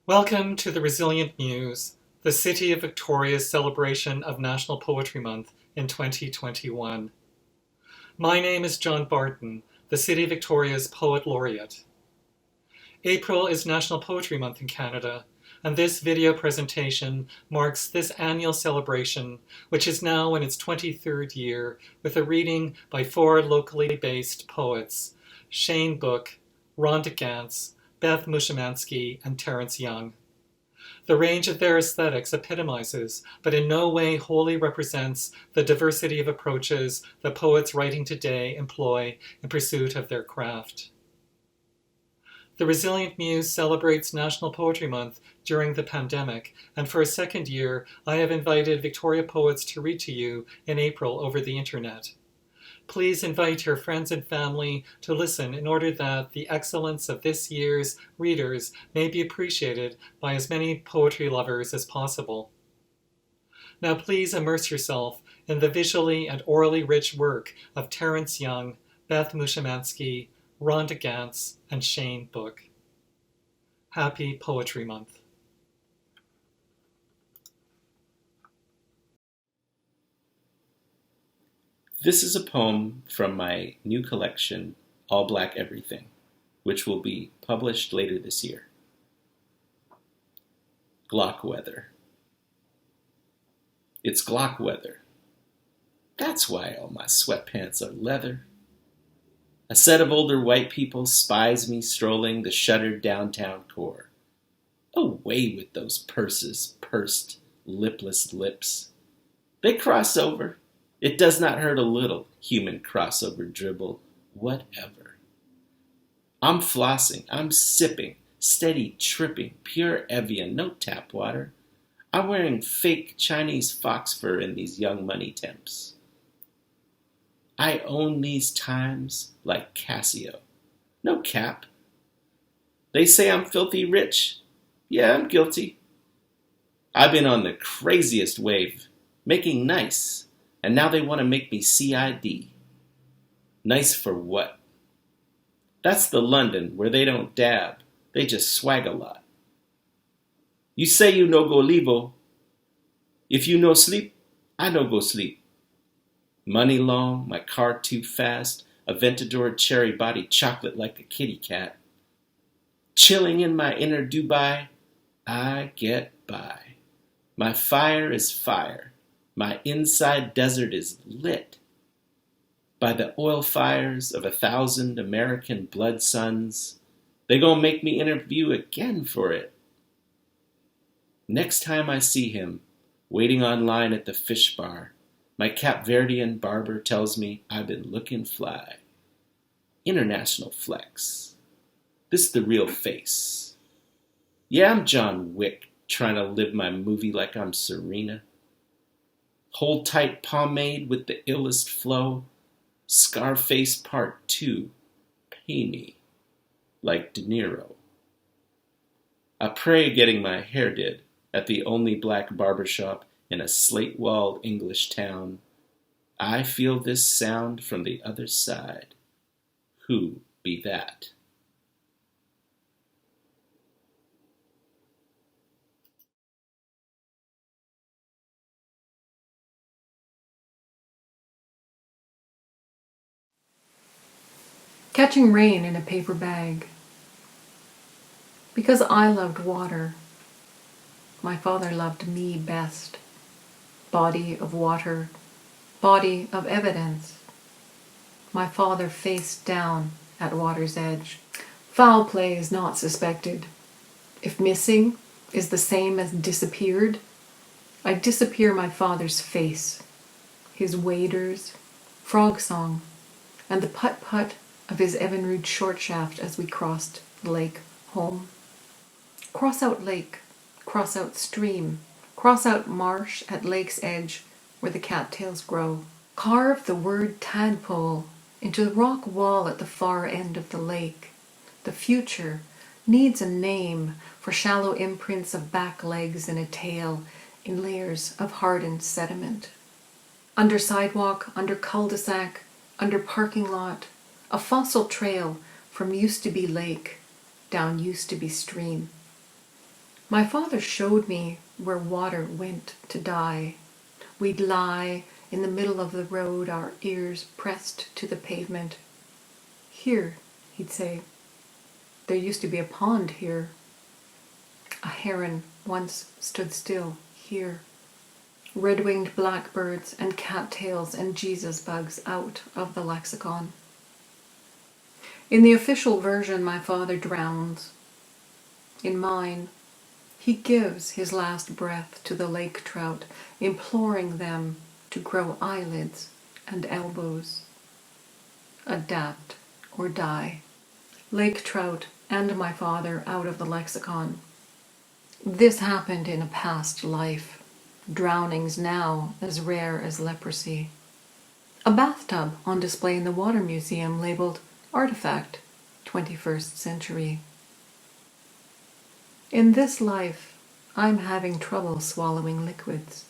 Welcome to the Resilient Muse, the City of Victoria's celebration of National Poetry Month in 2021. My name is John Barton, the City of Victoria's Poet Laureate. April is National Poetry Month in Canada, and this video presentation marks this annual celebration, which is now in its 23rd year, with a reading by four locally based poets, Shane Book, Rhonda Ganz, Beth Mushumanski, and Terence Young. The range of their aesthetics epitomizes, but in no way wholly represents, the diversity of approaches that poets writing today employ in pursuit of their craft. The Resilient Muse celebrates National Poetry Month during the pandemic, and for a second year, I have invited Victoria poets to read to you in April over the internet. Please invite your friends and family to listen in order that the excellence of this year's readers may be appreciated by as many poetry lovers as possible. Now please immerse yourself in the visually and orally rich work of Terence Young, Beth Mushumanski, Rhonda Ganz, and Shane Book. Happy Poetry Month. This is a poem from my new collection, All Black Everything, which will be published later this year. Glock weather. It's Glock weather. That's why all my sweatpants are leather. A set of older white people spies me strolling the shuttered downtown core. Away with those purses, pursed, lipless lips. They cross over. It does not hurt a little, human crossover dribble, whatever. I'm flossing, I'm sipping, steady tripping, pure Evian, no tap water. I'm wearing fake Chinese fox fur in these young money temps. I own these times like Casio. No cap. They say I'm filthy rich. Yeah, I'm guilty. I've been on the craziest wave, making nice. And now they want to make me CID. Nice for what? That's the London where they don't dab. They just swag a lot. You say you no go leavo. If you no sleep, I no go sleep. Money long, my car too fast, Aventador cherry body chocolate like a kitty cat. Chilling in my inner Dubai, I get by. My fire is fire. My inside desert is lit by the oil fires of 1,000 American blood suns. They gonna make me interview again for it. Next time I see him, waiting online at the fish bar, my Capverdean barber tells me I've been looking fly. International flex. This the real face. Yeah, I'm John Wick, trying to live my movie like I'm Serena. Hold tight pomade with the illest flow. Scarface Part 2. Pay me like De Niro. I pray getting my hair did at the only black barbershop in a slate-walled English town. I feel this sound from the other side. Who be that? Catching rain in a paper bag. Because I loved water, my father loved me best. Body of water, body of evidence. My father faced down at water's edge. Foul play is not suspected. If missing is the same as disappeared, I disappear my father's face, his waders, frog song, and the putt-putt of his Evinrude short shaft as we crossed the lake home. Cross out lake, cross out stream, cross out marsh at lake's edge where the cattails grow. Carve the word tadpole into the rock wall at the far end of the lake. The future needs a name for shallow imprints of back legs and a tail in layers of hardened sediment. Under sidewalk, under cul-de-sac, under parking lot, a fossil trail from used to be lake down used to be stream. My father showed me where water went to die. We'd lie in the middle of the road, our ears pressed to the pavement. Here, he'd say, there used to be a pond here. A heron once stood still here. Red-winged blackbirds and cattails and Jesus bugs out of the lexicon. In the official version, my father drowns. In mine, he gives his last breath to the lake trout, imploring them to grow eyelids and elbows. Adapt or die. Lake trout and my father out of the lexicon. This happened in a past life. Drownings now as rare as leprosy. A bathtub on display in the Water Museum labeled Artifact, 21st Century. In this life, I'm having trouble swallowing liquids.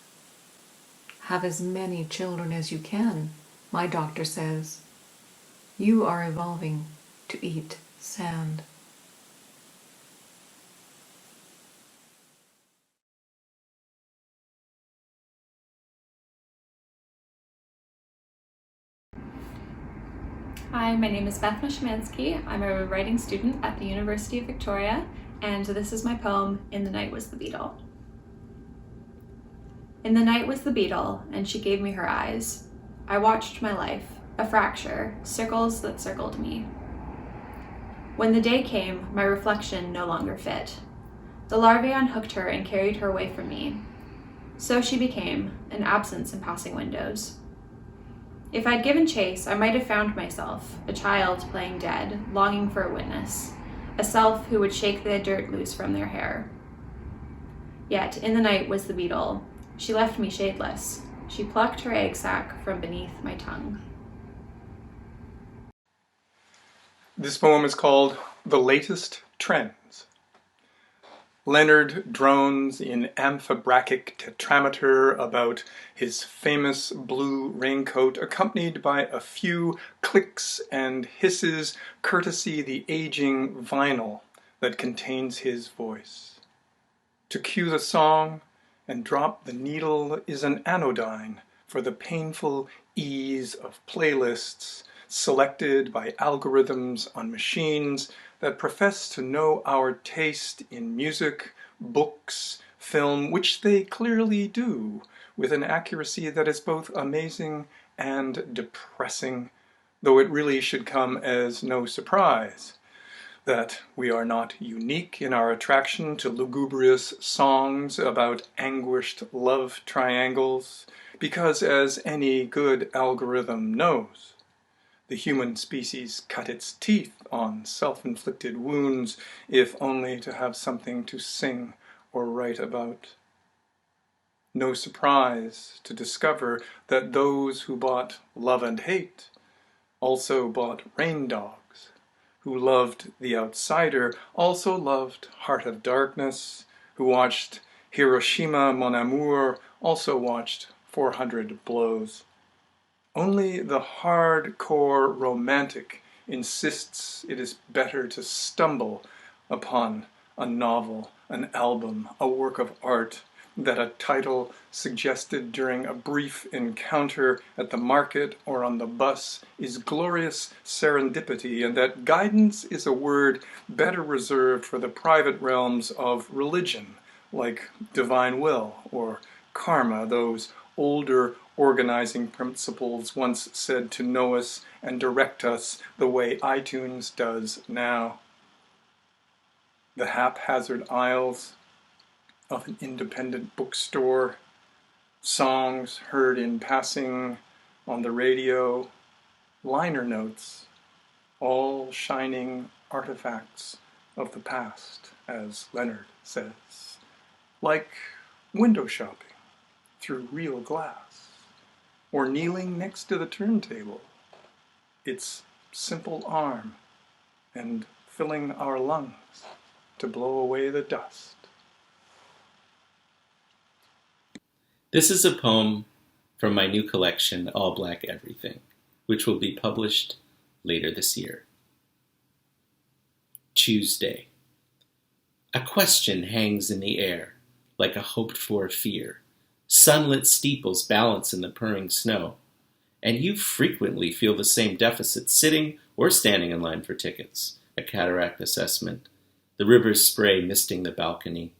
Have as many children as you can, my doctor says. You are evolving to eat sand. Hi, my name is Beth Mushumanski. I'm a writing student at the University of Victoria, and this is my poem, In the Night Was the Beetle. In the night was the beetle, and she gave me her eyes. I watched my life, a fracture, circles that circled me. When the day came, my reflection no longer fit. The larvae unhooked her and carried her away from me. So she became an absence in passing windows. If I'd given chase, I might have found myself, a child playing dead, longing for a witness, a self who would shake the dirt loose from their hair. Yet in the night was the beetle. She left me shadeless. She plucked her egg sac from beneath my tongue. This poem is called The Latest Trends. Leonard drones in amphibrachic tetrameter about his famous blue raincoat, accompanied by a few clicks and hisses, courtesy the aging vinyl that contains his voice. To cue the song and drop the needle is an anodyne for the painful ease of playlists selected by algorithms on machines that profess to know our taste in music, books, film, which they clearly do, with an accuracy that is both amazing and depressing, though it really should come as no surprise that we are not unique in our attraction to lugubrious songs about anguished love triangles, because as any good algorithm knows, the human species cut its teeth on self-inflicted wounds, if only to have something to sing or write about. No surprise to discover that those who bought Love and Hate also bought Rain Dogs, who loved The Outsider also loved Heart of Darkness, who watched Hiroshima Mon Amour also watched 400 Blows. Only the hardcore romantic insists it is better to stumble upon a novel, an album, a work of art, that a title suggested during a brief encounter at the market or on the bus is glorious serendipity, and that guidance is a word better reserved for the private realms of religion, like divine will or karma, those older organizing principles once said to know us and direct us the way iTunes does now. The haphazard aisles of an independent bookstore, songs heard in passing on the radio, liner notes, all shining artifacts of the past, as Leonard says, like window shopping through real glass, or kneeling next to the turntable, its simple arm, and filling our lungs to blow away the dust. This is a poem from my new collection, All Black Everything, which will be published later this year. Tuesday. A question hangs in the air, like a hoped-for fear. Sunlit steeples balance in the purring snow, and you frequently feel the same deficit sitting or standing in line for tickets, a cataract assessment, the river's spray misting the balcony.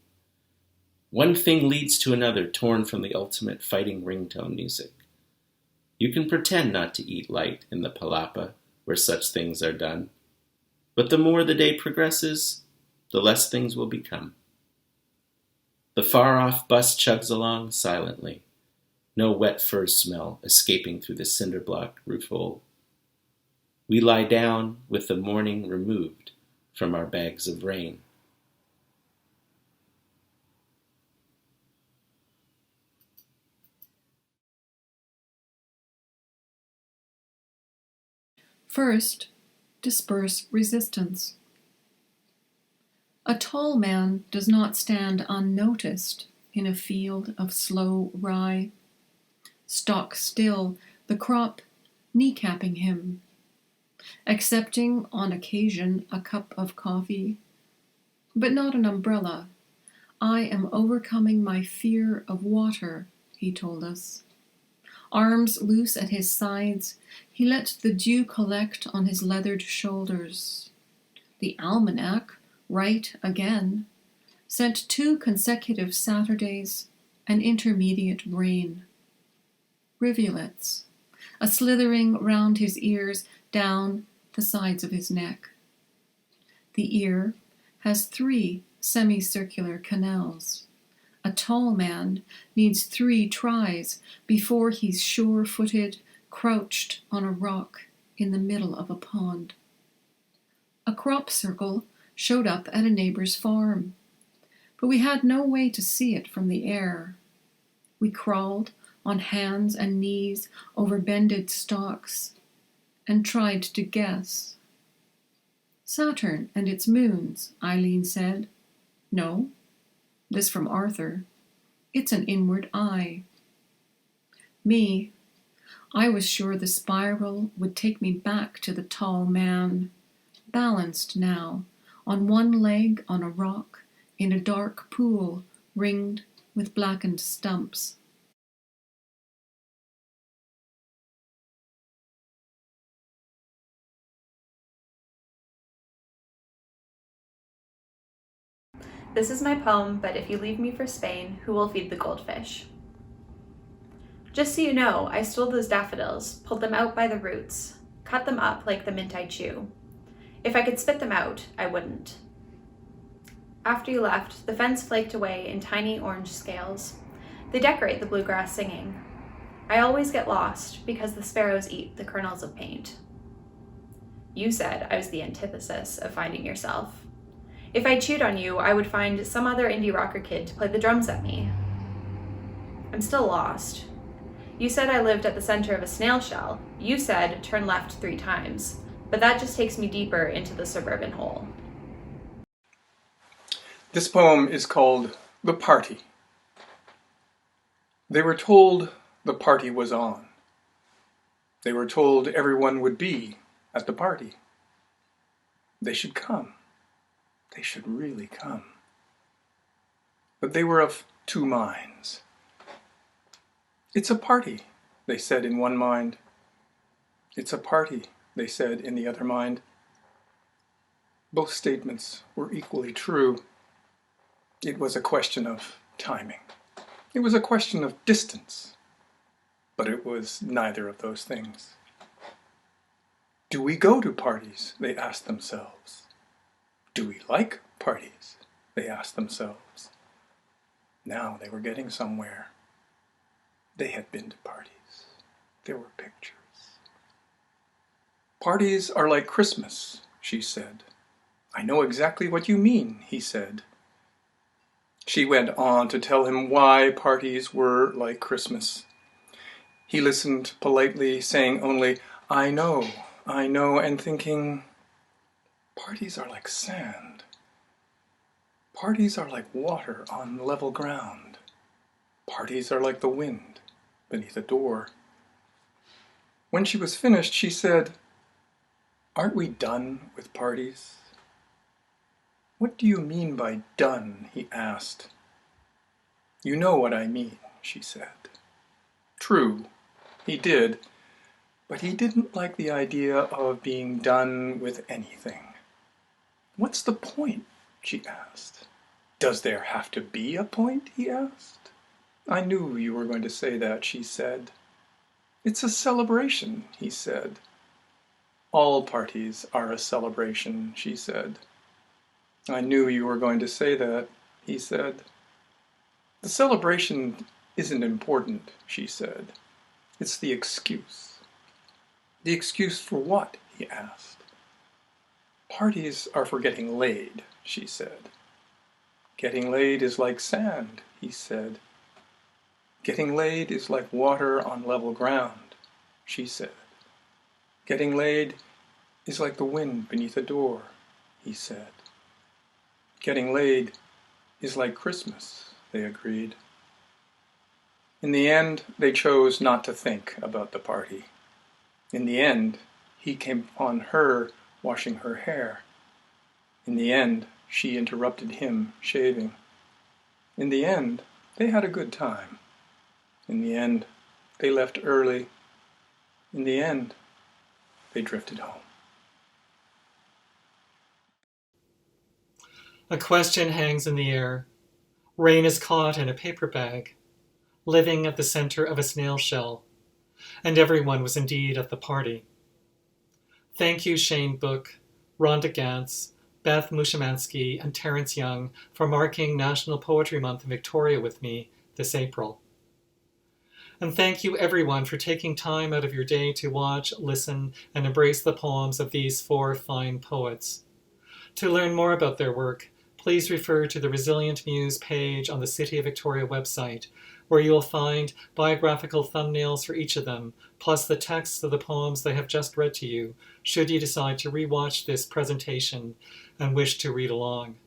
One thing leads to another, torn from the ultimate fighting ringtone music. You can pretend not to eat light in the palapa where such things are done, but the more the day progresses, the less things will become. The far-off bus chugs along silently, no wet fur smell escaping through the cinder-block roof hole. We lie down with the morning removed from our bags of rain. First, disperse resistance. A tall man does not stand unnoticed in a field of slow rye. Stock still, the crop kneecapping him, accepting on occasion a cup of coffee, but not an umbrella. I am overcoming my fear of water, he told us. Arms loose at his sides, he let the dew collect on his leathered shoulders. The almanac, right again, sent 2 consecutive Saturdays, an intermediate rain. Rivulets, a slithering round his ears, down the sides of his neck. The ear has 3 semicircular canals. A tall man needs 3 tries before he's sure-footed, crouched on a rock in the middle of a pond. A crop circle showed up at a neighbor's farm, but we had no way to see it from the air. We crawled on hands and knees over bended stalks and tried to guess. Saturn and its moons, Eileen said. No. This from Arthur. It's an inward eye. Me, I was sure the spiral would take me back to the tall man, balanced now, on one leg on a rock, in a dark pool ringed with blackened stumps. This is my poem, But If You Leave Me for Spain, Who Will Feed the Goldfish? Just so you know, I stole those daffodils, pulled them out by the roots, cut them up like the mint I chew. If I could spit them out, I wouldn't. After you left, the fence flaked away in tiny orange scales. They decorate the bluegrass singing. I always get lost because the sparrows eat the kernels of paint. You said I was the antithesis of finding yourself. If I chewed on you, I would find some other indie rocker kid to play the drums at me. I'm still lost. You said I lived at the center of a snail shell. You said turn left 3 times, but that just takes me deeper into the suburban hole. This poem is called The Party. They were told the party was on. They were told everyone would be at the party. They should come. They should really come. But they were of 2 minds. It's a party, they said in one mind. It's a party, they said in the other mind. Both statements were equally true. It was a question of timing. It was a question of distance. But it was neither of those things. Do we go to parties? They asked themselves. Do we like parties? They asked themselves. Now they were getting somewhere. They had been to parties. There were pictures. Parties are like Christmas, she said. I know exactly what you mean, he said. She went on to tell him why parties were like Christmas. He listened politely, saying only, I know, and thinking, parties are like sand. Parties are like water on level ground. Parties are like the wind beneath a door. When she was finished, she said, aren't we done with parties? "What do you mean by done?" he asked. "You know what I mean," she said. True, he did, but he didn't like the idea of being done with anything. "What's the point?" she asked. "Does there have to be a point?" he asked. "I knew you were going to say that," she said. "It's a celebration," he said. "All parties are a celebration," she said. "I knew you were going to say that," he said. "The celebration isn't important," she said. "It's the excuse." "The excuse for what?" he asked. "Parties are for getting laid," she said. "Getting laid is like sand," he said. "Getting laid is like water on level ground," she said. "Getting laid is like the wind beneath a door," he said. "Getting laid is like Christmas," they agreed. In the end, they chose not to think about the party. In the end, he came upon her washing her hair. In the end, she interrupted him shaving. In the end, they had a good time. In the end, they left early. In the end, they drifted home. A question hangs in the air. Rain is caught in a paper bag, living at the center of a snail shell, and everyone was indeed at the party. Thank you, Shane Book, Rhonda Ganz, Beth Mushumanski, and Terence Young for marking National Poetry Month in Victoria with me this April. And thank you everyone for taking time out of your day to watch, listen, and embrace the poems of these 4 fine poets. To learn more about their work, please refer to the Resilient Muse page on the City of Victoria website, where you will find biographical thumbnails for each of them, plus the texts of the poems they have just read to you, should you decide to rewatch this presentation and wish to read along.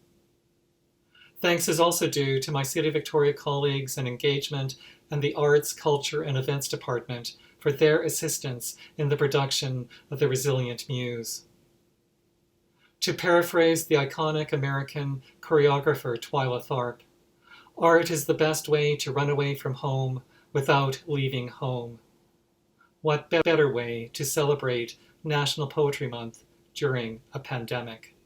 Thanks is also due to my City of Victoria colleagues in Engagement and the Arts, Culture and Events Department for their assistance in the production of the Resilient Muse. To paraphrase the iconic American choreographer Twyla Tharp, art is the best way to run away from home without leaving home. What better way to celebrate National Poetry Month during a pandemic?